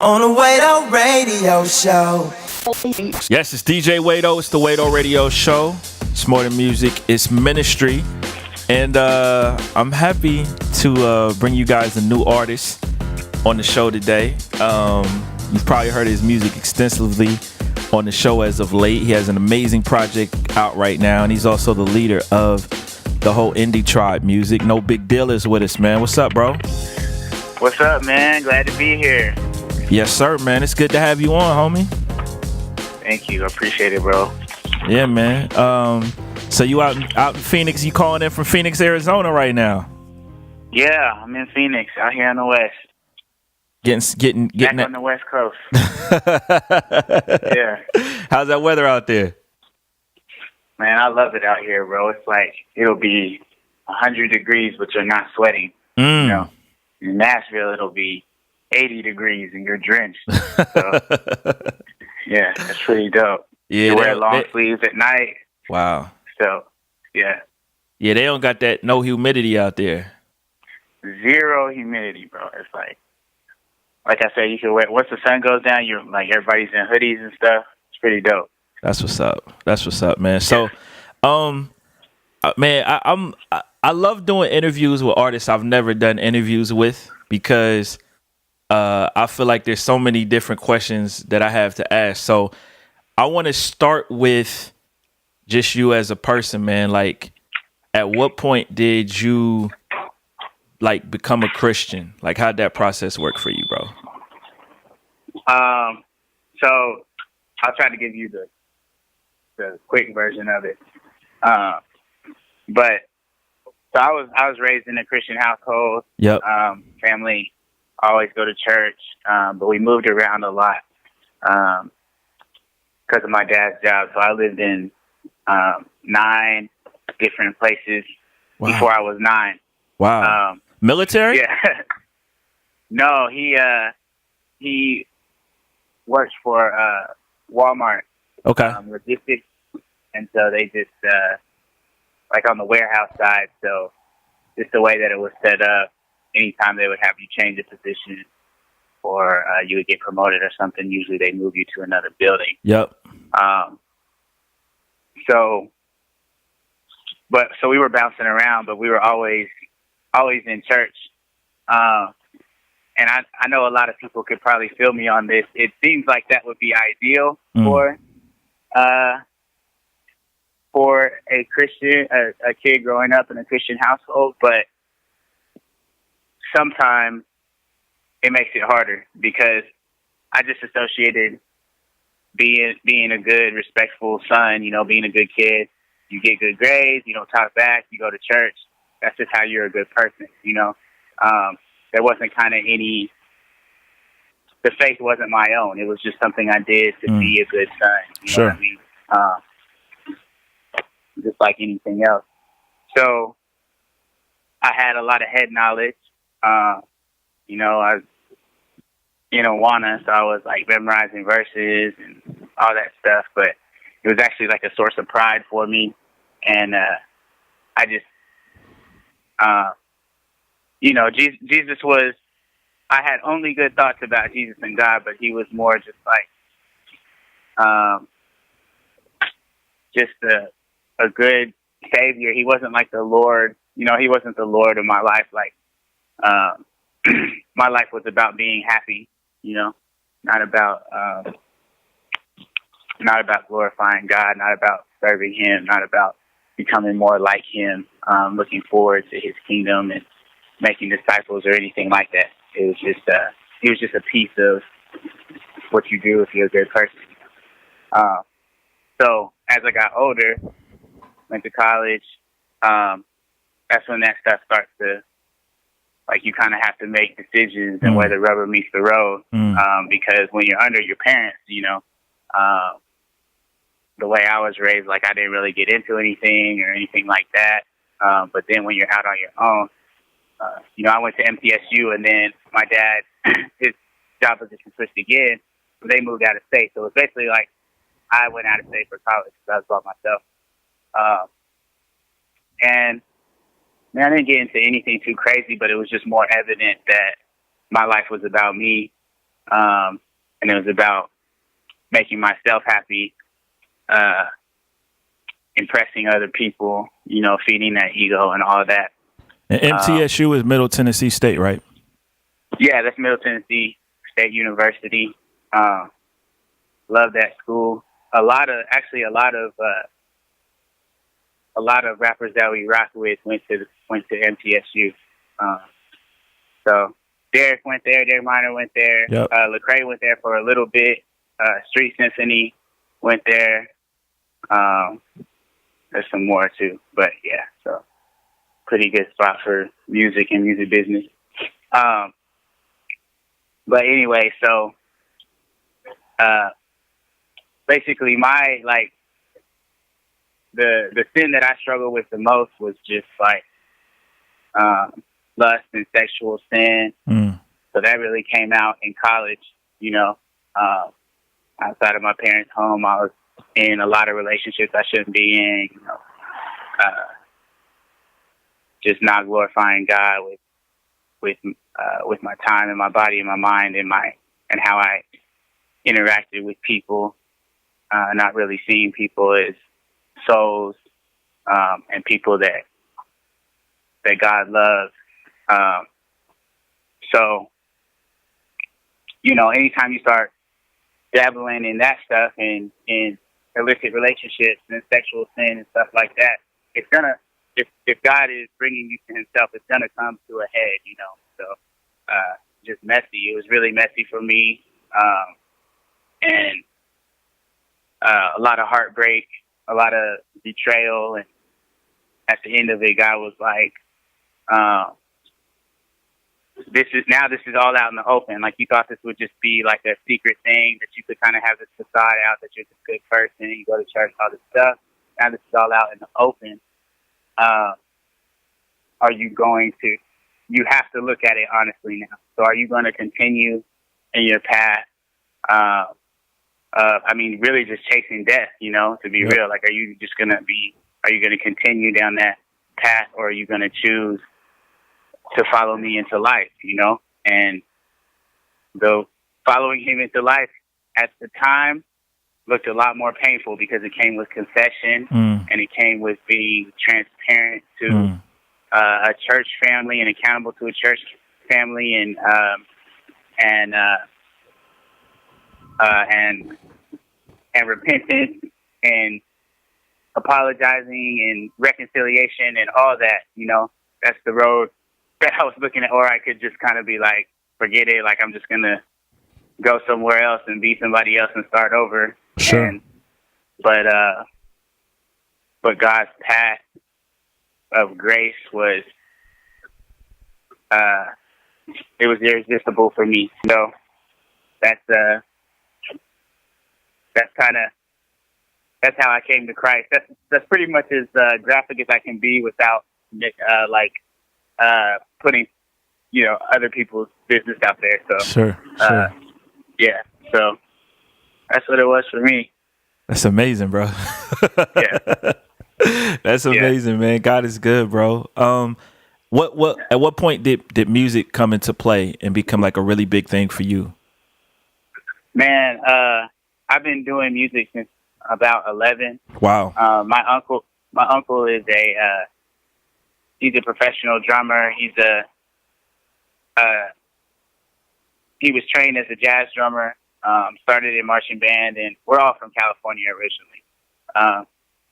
On the Wado Radio Show. Yes, it's DJ Wado. It's the Wado Radio Show. It's more than music. It's ministry. And I'm happy to bring you guys a new artist on the show today. You've probably heard his music extensively on the show as of late. He has an amazing project out right now, and he's also the leader of the whole indie tribe music. Nobigdyl is with us, man. What's up, bro? What's up, man? Glad to be here. Yes, sir, man. It's good to have you on, homie. Thank you. I appreciate it, bro. Yeah, man. So you out in Phoenix? You calling in from Phoenix, Arizona right now? Yeah, I'm in Phoenix, out here on the west. Getting back that on the west coast. Yeah. How's that weather out there? Man, I love it out here, bro. It's like it'll be 100 degrees, but you're not sweating. You know, in Nashville, it'll be 80 degrees and you're drenched. So, yeah, that's pretty dope. Yeah, you wear long sleeves at night. Wow. So, yeah. Yeah, they don't got that no humidity out there. Zero humidity, bro. It's like I said, you can wear, once the sun goes down, you're like everybody's in hoodies and stuff. It's pretty dope. That's what's up. That's what's up, man. So, man, I love doing interviews with artists I've never done interviews with because I feel like there's so many different questions that I have to ask. So I want to start with just you as a person, man. Like, at what point did you become a Christian? Like, how'd that process work for you, bro? So I'll try to give you the quick version of it. But so I was raised in a Christian household. Yep. Family always go to church, but we moved around a lot because of my dad's job. So I lived in 9 different places before I was 9. Wow. Military? Yeah. No, he works for Walmart. Okay. Logistics, and so they just like on the warehouse side. So just the way that it was set up. Anytime they would have you change a position or you would get promoted or something, usually they move you to another building. Yep. So we were bouncing around, but we were always in church. And I know a lot of people could probably feel me on this. It seems like that would be ideal for a Christian, a kid growing up in a Christian household, but sometimes it makes it harder because I just associated being a good, respectful son, being a good kid. You get good grades, you don't talk back, you go to church. That's just how you're a good person, There wasn't kind of the faith wasn't my own. It was just something I did to be a good son. You know what I mean? Just like anything else. So I had a lot of head knowledge. I was in Awana, so I was like memorizing verses and all that stuff, but it was actually like a source of pride for me. And I just, Jesus was, I had only good thoughts about Jesus and God, but he was more just like, just a good savior. He wasn't like the Lord, he wasn't the Lord of my life. Like, my life was about being happy, not about glorifying God, not about serving him, not about becoming more like him, looking forward to his kingdom and making disciples or anything like that. It was just a piece of what you do if you're a good person. So as I got older, went to college, that's when that stuff starts to, like, you kind of have to make decisions and where the rubber meets the road. Because when you're under your parents, the way I was raised, like, I didn't really get into anything or anything like that. But then when you're out on your own, I went to MTSU, and then my dad, his job position switched again. So they moved out of state. So it was basically like I went out of state for college because I was by myself. And man, I didn't get into anything too crazy, but it was just more evident that my life was about me. And it was about making myself happy, impressing other people, you know, feeding that ego and all that. And MTSU is Middle Tennessee State, right? Yeah, that's Middle Tennessee State University. Love that school. A lot of rappers that we rock with went to MTSU. So Derek went there, Derek Minor went there, Yep. Lecrae went there for a little bit. Street Symphony went there. There's some more too, but yeah, so pretty good spot for music and music business. But anyway, so basically my the sin that I struggled with the most was just like lust and sexual sin. So that really came out in college, you know. Outside of my parents' home, I was in a lot of relationships I shouldn't be in, you know. Just not glorifying God with my time and my body and my mind and how I interacted with people, not really seeing people as souls and people that God loves. So, you know, anytime you start dabbling in that stuff and in illicit relationships and sexual sin and stuff like that, it's gonna, if God is bringing you to Himself, it's gonna come to a head, you know. So, just messy. It was really messy for me, and a lot of heartbreak, a lot of betrayal, and at the end of it, God was like, this is all out in the open. Like, you thought this would just be like a secret thing that you could kind of have this facade out that you're this good person, you go to church, all this stuff. Now this is all out in the open. Are you going to? You have to look at it honestly now. So, are you going to continue in your path? I mean, really just chasing death, you know, to be real. Like, are you going to continue down that path, or are you going to choose to follow me into life, you know? And the following Him into life at the time looked a lot more painful because it came with confession and it came with being transparent to a church family and accountable to a church family and repentance and apologizing and reconciliation and all that, you know. That's the road that I was looking at. Or I could just kind of be like, forget it, like I'm just going to go somewhere else and be somebody else and start over. Sure. But God's path of grace was, it was irresistible for me. So that's how I came to Christ. That's pretty much as graphic as I can be without putting, you know, other people's business out there. So sure. Yeah. So that's what it was for me. That's amazing, bro. Yeah. That's amazing, man. God is good, bro. At what point did music come into play and become like a really big thing for you? Man, I've been doing music since about 11. Wow. My uncle is he's a professional drummer. He was trained as a jazz drummer, started in marching band, and we're all from California originally.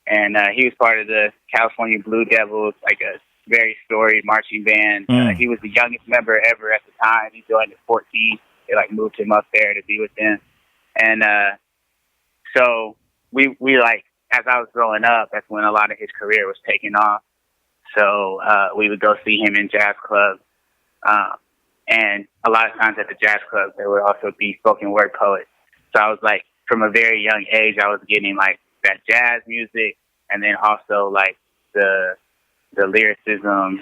And he was part of the California Blue Devils, like a very storied marching band. He was the youngest member ever at the time. He joined at 14. They like moved him up there to be with them. And so we like, as I was growing up, that's when a lot of his career was taking off. So we would go see him in jazz clubs. And a lot of times at the jazz clubs, there would also be spoken word poets. So I was like, from a very young age, I was getting like that jazz music, and then also like the lyricism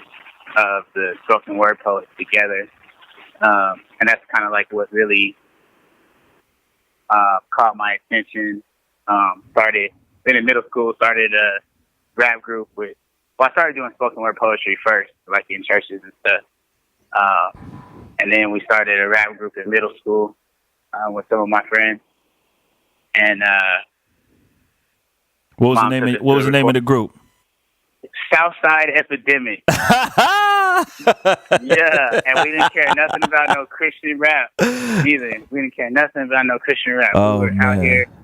of the spoken word poets together. And that's kind of like what really caught my attention. Then in middle school, started a rap group I started doing spoken word poetry first, like in churches and stuff. And then we started a rap group in middle school. with some of my friends, and What was the mom name? took Of, us what to was the name of the group? Southside Epidemic. Yeah, and we didn't care nothing about no Christian rap either. We didn't care nothing about no Christian rap. We Oh were out here man.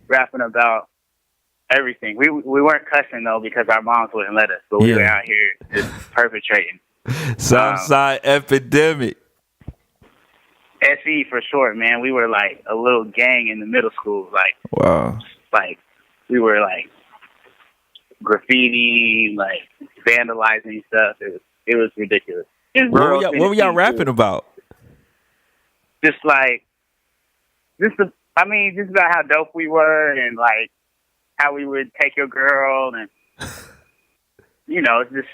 rapping about everything. We weren't cussing though because our moms wouldn't let us, but we were Yeah. out here just perpetrating. Southside Epidemic. SE for short, man. We were like a little gang in the middle school. Wow. Like we were like graffiti, like vandalizing stuff. It was ridiculous. What were y'all rapping about? Just like just about how dope we were and like how we would take your girl and just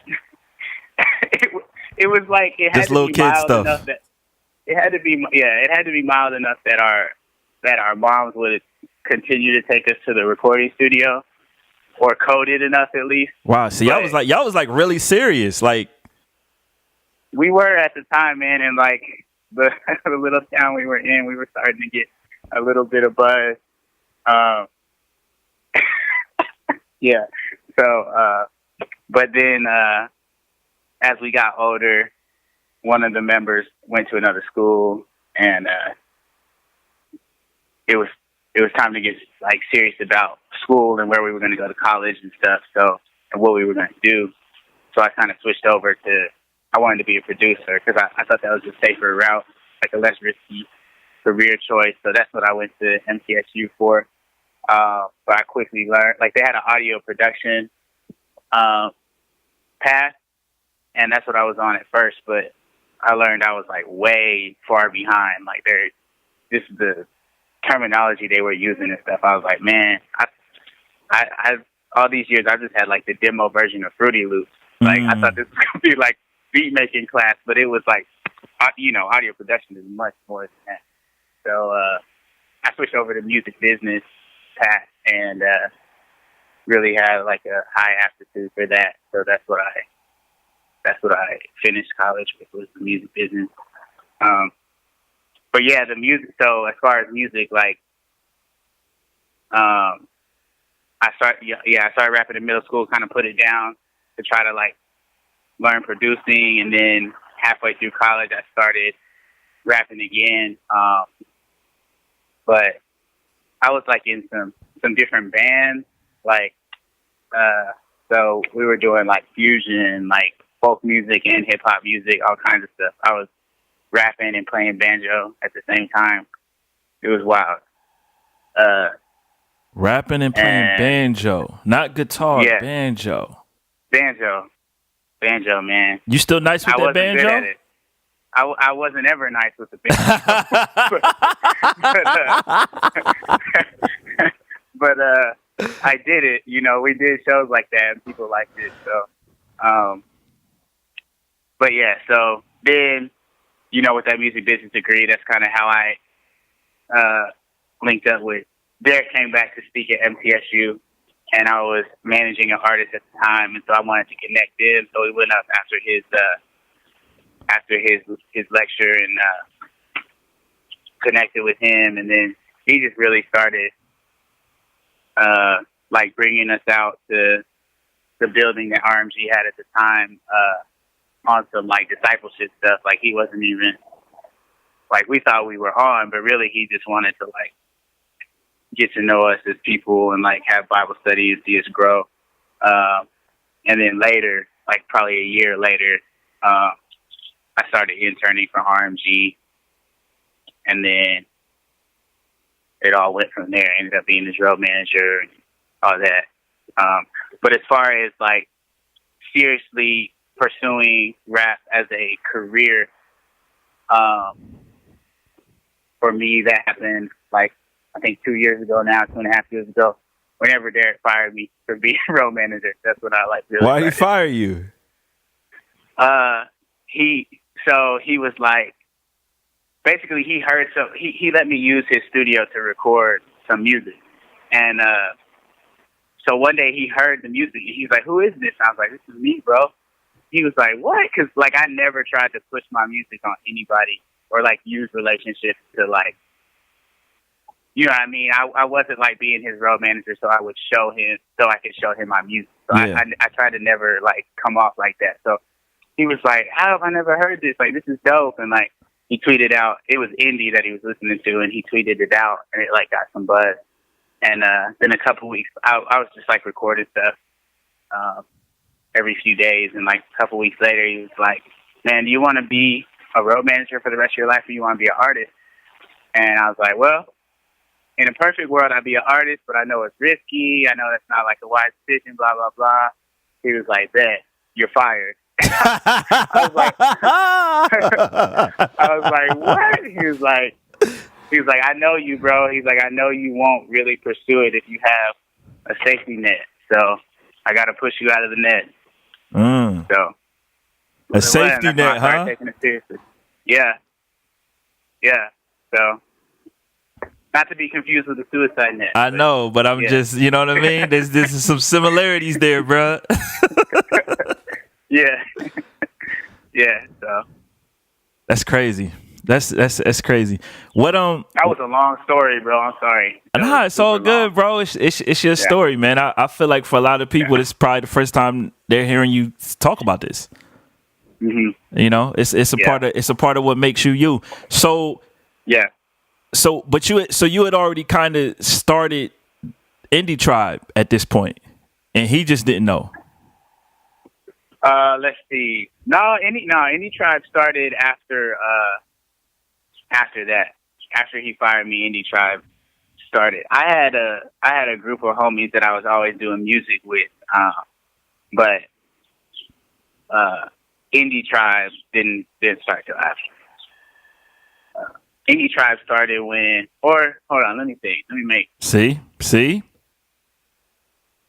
it was like it had Just to little be kid mild stuff. enough that it had to be mild enough that our moms would continue to take us to the recording studio or coded enough at least. Wow. So y'all was like really serious. Like we were at the time, man, and like the the little town we were in, we were starting to get a little bit of buzz. Yeah. So, but then as we got older, one of the members went to another school, and it was time to get like serious about school and where we were going to go to college and stuff. So, and what we were going to do. So I kind of switched over to. I wanted to be a producer because I thought that was a safer route, like a less risky career choice. So that's what I went to MTSU for. But I quickly learned, like they had an audio production path, and that's what I was on at first. But I learned I was like way far behind. Like this is the terminology they were using and stuff. I was like, man, I all these years I just had like the demo version of Fruity Loops. Like I thought this was gonna be like beat making class, but it was like, audio production is much more than that. So I switched over to music business path and really had like a high aptitude for that. So that's what I finished college with, was the music business. But yeah, the music. So as far as music, like I started rapping in middle school, kind of put it down to try to like learn producing, and then halfway through college I started rapping again. But I was like in some different bands, like so we were doing like fusion, like folk music and hip hop music, all kinds of stuff. I was rapping and playing banjo at the same time. It was wild. rapping and playing banjo, not guitar, yeah. banjo. Banjo, man. You still nice with that banjo? Good at it. I wasn't ever nice with the banjo. but I did it. We did shows like that and people liked it. So, but yeah, so then, with that music business degree, that's kind of how I linked up with Derek. Came back to speak at MTSU, and I was managing an artist at the time, and so I wanted to connect him. So we went up after his lecture and connected with him, and then he just really started like bringing us out to the building that RMG had at the time on some like discipleship stuff. Like he wasn't even like we thought we were on, but really he just wanted to like get to know us as people and like have Bible study and see us grow. And then later, like probably a year later, I started interning for RMG, and then it all went from there. I ended up being the drill manager and all that. But as far as like seriously pursuing rap as a career, for me, that happened like, I think 2 years ago now, 2.5 years ago, whenever Derek fired me for being road manager. That's what I like. Really Why did he fire you? He was like, basically he heard he let me use his studio to record some music. And, so one day he heard the music. He's like, "Who is this?" I was like, "This is me, bro." He was like, "What?" Cause like, I never tried to push my music on anybody or like use relationships to like you know what I mean? I wasn't like being his road manager, so I could show him my music. So Yeah. I tried to never like come off like that. So he was like, how have I never heard this? Like, this is dope. And like, he tweeted out, it was indie that he was listening to, and he tweeted it out, and it like got some buzz. And then a couple weeks, I was just like recording stuff every few days, and like a couple weeks later, he was like, man, do you want to be a road manager for the rest of your life, or you want to be an artist? And I was like, well, in a perfect world, I'd be an artist, but I know it's risky. I know that's not like a wise decision, blah, blah, blah. He was like, bet, you're fired. I was like, what? He was like, I know you, bro. He's like, I know you won't really pursue it if you have a safety net. So I got to push you out of the net. So a safety net, huh? Taking it seriously. Yeah. Yeah. So not to be confused with the suicide net. I know, but I'm just, you know what I mean? There's some similarities there, bro. Yeah. Yeah. So that's crazy. That's crazy. What That was a long story, bro. I'm sorry. Nah, it's all good, bro. It's your story, man. I feel like for a lot of people, it's probably the first time they're hearing you talk about this. Mm-hmm. You know, it's a part of what makes you you. So yeah. So you had already kind of started Indie Tribe at this point, and he just didn't know. Let's see. Indie Tribe started after that. After he fired me, Indie Tribe started. I had a group of homies that I was always doing music with, but Indie Tribe didn't start till after. Indie Tribe started when, or hold on, let me think. Let me make. See.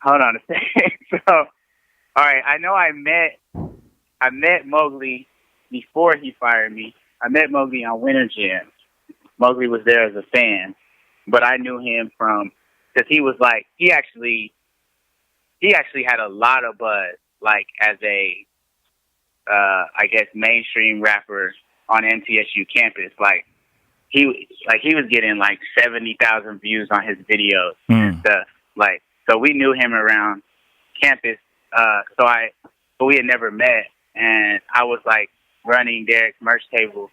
Hold on a second. So, all right, I know I met Mowgli before he fired me. I met Mowgli on Winter Jam. Mowgli was there as a fan, but I knew him because he was like, he actually had a lot of buzz, like as a, I guess, mainstream rapper on NTSU campus. Like he was getting like 70,000 views on his videos and stuff. Like, so we knew him around campus. But we had never met, and I was like running Derek's merch table,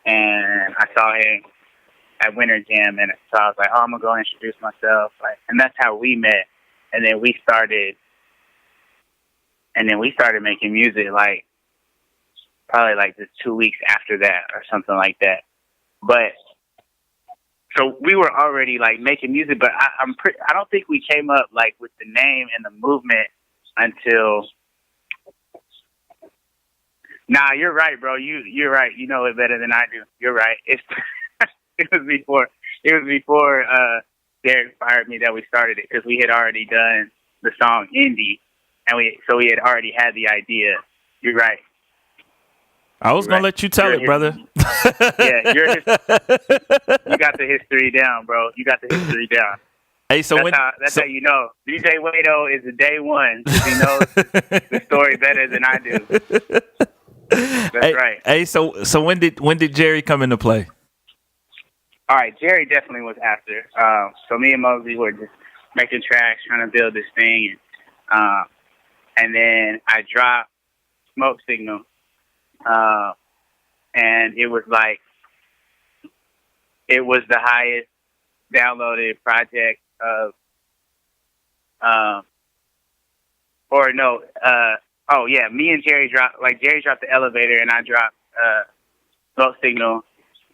and I saw him at Winter Jam, and so I was like, oh, I'm gonna go introduce myself, like, and that's how we met. And then we started making music, like probably like just 2 weeks after that or something like that. But so we were already like making music, but I don't think we came up like with the name and the movement until. Nah, you're right, bro. You're right. You know it better than I do. You're right. It was before Derek fired me that we started it, because we had already done the song Indie, and we had already had the idea. You're right. I was gonna let you tell it, brother. Yeah, you got the history down, bro. You got the history down. Hey, so that's how you know. DJ Wado is the day one, because he knows the story better than I do. That's right. Hey, so when did Jerry come into play? All right, Jerry definitely was after. So me and Mosey were just making tracks, trying to build this thing, and then I dropped Smoke Signal, and it was the highest downloaded project of, me and Jerry Jerry dropped The Elevator, and I dropped Smoke Signal,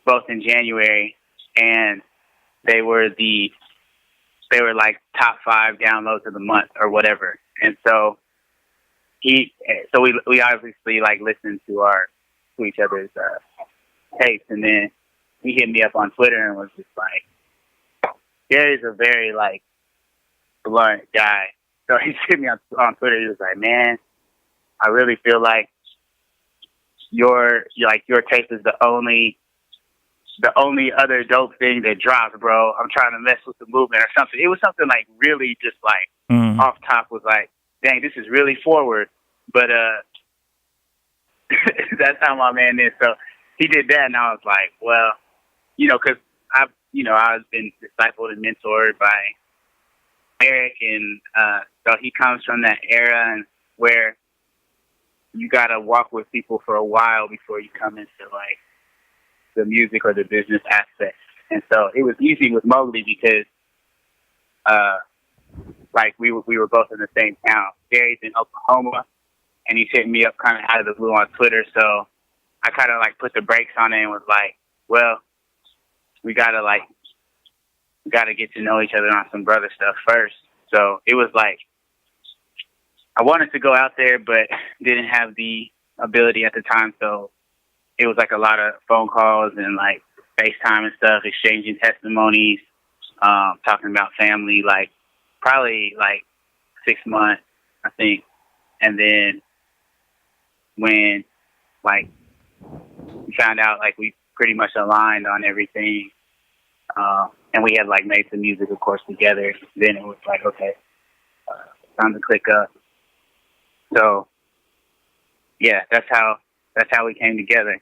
both in January, and they were like top 5 downloads of the month or whatever. And so we obviously like listened to each other's tapes, and then he hit me up on Twitter and was just like, Jerry's a very like blunt guy. So he hit me on Twitter. He was like, man, I really feel like your tape is the only other dope thing that drops, bro. I'm trying to mess with the movement or something. It was something like really just like off top, was like, dang, this is really forward. But that's how my man is. So he did that, and I was like, well, you know, because I've been discipled and mentored by Eric, and so he comes from that era and where you gotta walk with people for a while before you come into like the music or the business aspect. And so it was easy with Mowgli because like we were both in the same town. Gary's in Oklahoma, and he's hitting me up kind of out of the blue on Twitter. So I kind of like put the brakes on it and was like, well, we gotta get to know each other on some brother stuff first. So it was like I wanted to go out there, but didn't have the ability at the time. So it was like a lot of phone calls and like FaceTime and stuff, exchanging testimonies, talking about family, like probably like 6 months, I think. And then when like we found out like we pretty much aligned on everything, and we had like made some music, of course, together, then it was like, okay, time to click up. So yeah, that's how we came together.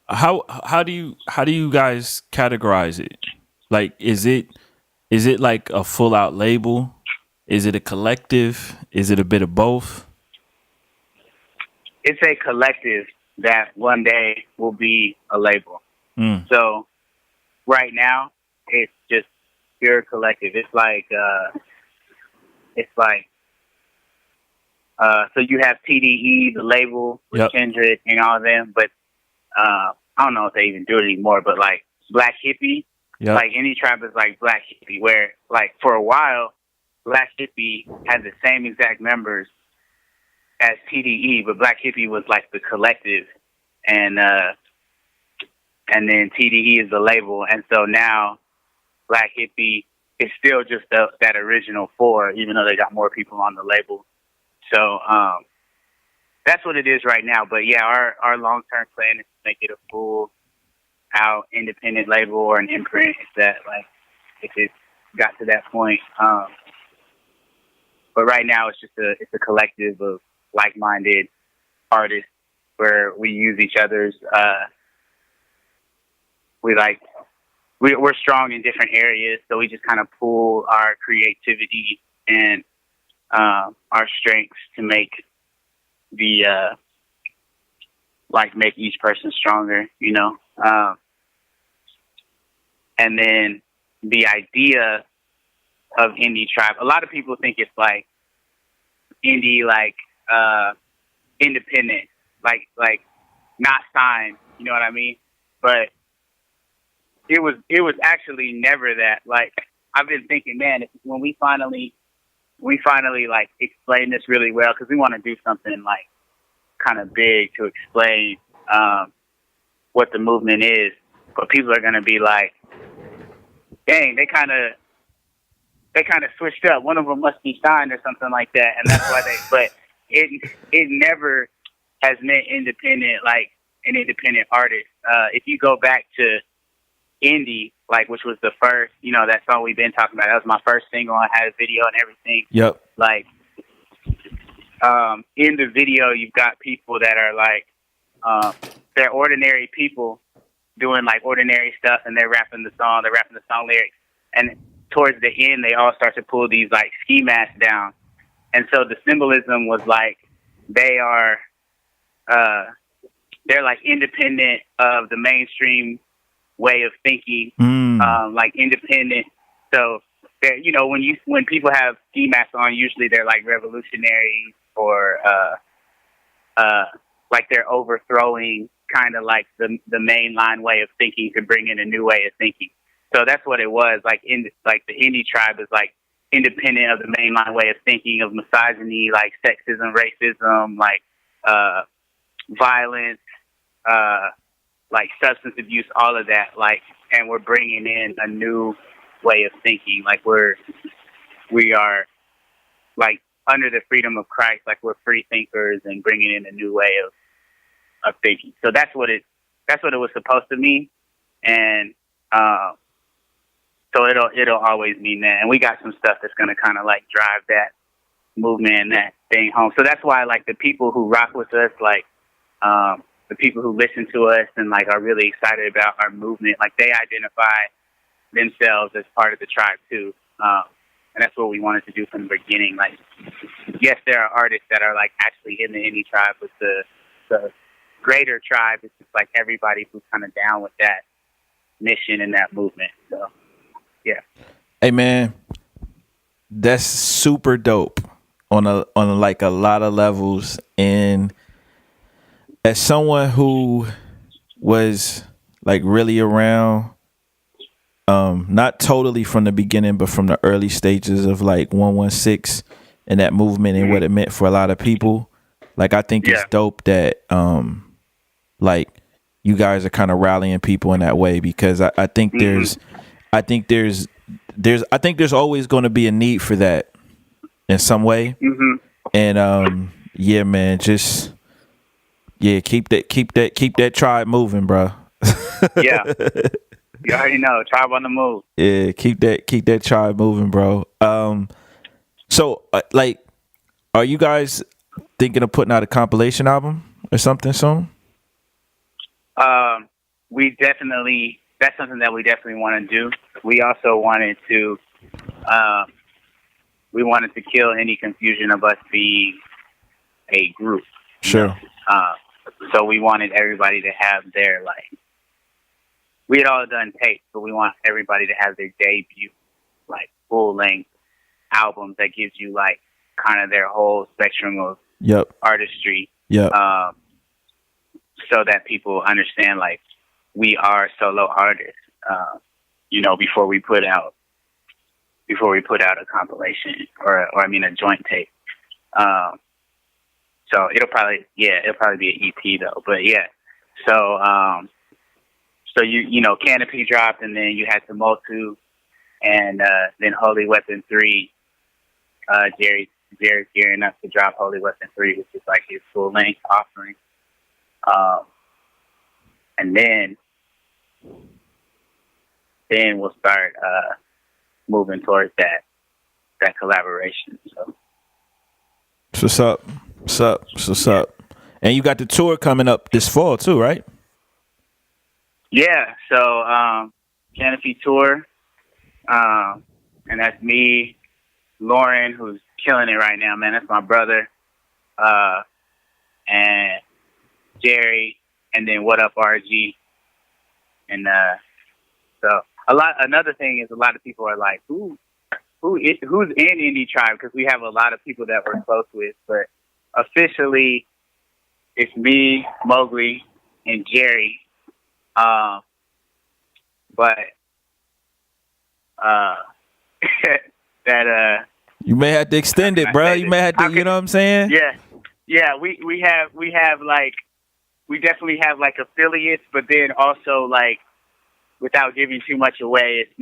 How do you guys categorize it? Like, is it like a full out label? Is it a collective? Is it a bit of both? It's a collective that one day will be a label. So right now it's just pure collective. It's like so you have TDE, the label with Kendrick and all of them, but I don't know if they even do it anymore, but like Black Hippie, like Indie Tribe is like Black Hippie, where like for a while Black Hippie had the same exact members as TDE, but Black Hippie was like the collective, and then TDE is the label, and so now Black Hippie is still just that original four, even though they got more people on the label. So that's what it is right now. But yeah, our long-term plan is to make it a full out independent label or an imprint if it got to that point. But right now it's a collective of like-minded artists where we use each other's, we're strong in different areas. So we just kind of pool our creativity and our strengths to make make each person stronger, and then the idea of Indie Tribe, a lot of people think it's like indie, like independent, like not signed, you know what I mean? But it was actually never that. Like I've been thinking, man, when we finally like explain this really well, because we want to do something like kind of big to explain what the movement is, but people are going to be like, dang, they kind of switched up. One of them must be signed or something like that, and that's why but it never has meant independent, like an independent artist. If you go back to Indie, like, which was the first, that song we've been talking about, that was my first single. I had a video and everything. Yep. Like, in the video, you've got people that are like, they're ordinary people doing like ordinary stuff, and they're rapping the song lyrics. And towards the end, they all start to pull these like ski masks down. And so the symbolism was like, they're like independent of the mainstream way of thinking, like independent. So when people have ski masks on, usually they're like revolutionary or like they're overthrowing kind of like the mainline way of thinking to bring in a new way of thinking. So that's what it was. Like the Indie Tribe is like independent of the mainline way of thinking, of misogyny, like sexism, racism, like violence, like substance abuse, all of that. Like, and we're bringing in a new way of thinking. Like we are like under the freedom of Christ. Like we're free thinkers and bringing in a new way of thinking. So that's what it was supposed to mean. And, so it'll always mean that. And we got some stuff that's going to kind of like drive that movement and that thing home. So that's why like the people who rock with us, like, the people who listen to us and like are really excited about our movement, like they identify themselves as part of the tribe too. And that's what we wanted to do from the beginning. Like, yes, there are artists that are like actually in the indie tribe, but the greater tribe is just like everybody who's kind of down with that mission and that movement. So, yeah. Hey man, that's super dope on like a lot of levels. And as someone who was like really around, not totally from the beginning, but from the early stages of like 116 and that movement and what it meant for a lot of people. Like, I think it's dope that, like, you guys are kind of rallying people in that way, because I think there's always going to be a need for that in some way. And, yeah, man, just, keep that tribe moving, bro. Yeah. You already know, tribe on the move. Yeah, keep that tribe moving, bro. So, like, are you guys thinking of putting out a compilation album or something soon? That's something that we definitely want to do. We also wanted to kill any confusion of us being a group. Sure. So we wanted everybody to have their, like, we had all done tapes, but we want everybody to have their debut, like, full-length albums that gives you, like, kind of their whole spectrum of artistry. So that people understand, like, we are solo artists, before we put out a compilation or a joint tape. So it'll probably be an EP though, but yeah. So you know, Canopy dropped, and then you had Tumultu, and then Holy Weapon 3. Jerry's gearing up to drop Holy Weapon 3, which is like his full length offering. And then we'll start moving towards that collaboration. So what's up? And you got the tour coming up this fall too, right? Yeah. So Canopy tour, and that's me, Lauren, who's killing it right now, man. That's my brother, and Jerry, and then What Up RG, and so another thing is, a lot of people are like, who's in Indie Tribe, because we have a lot of people that we're close with, but officially it's me, Mowgli, and Jerry. But that you may have to extend it, bro. You may have to, you know what I'm saying? Yeah. We have like, we definitely have like affiliates, but then also, like, without giving too much away, it's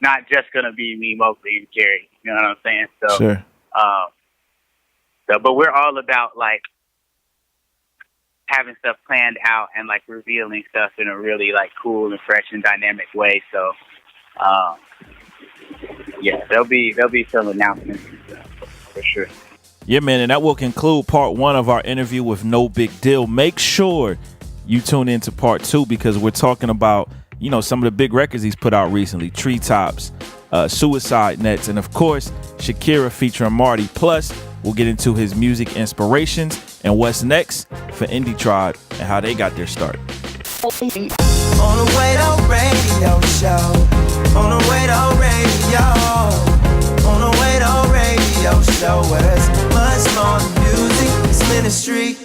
not just gonna be me, Mowgli, and Jerry. You know what I'm saying? So, sure. But we're all about, like, having stuff planned out and, like, revealing stuff in a really, like, cool and fresh and dynamic way. So, there'll be some announcements and stuff, for sure. Yeah, man, and that will conclude part 1 of our interview with nobigdyl. Make sure you tune into part 2, because we're talking about, you know, some of the big records he's put out recently: Treetops, Suicide Nets, and of course Shakira featuring Marty. Plus, we'll get into his music inspirations and what's next for Indie Tribe and how they got their start. On the Wedo Radio Show. On the Wedo Radio. On the Wedo Radio Show, where it's much more than music, it's ministry.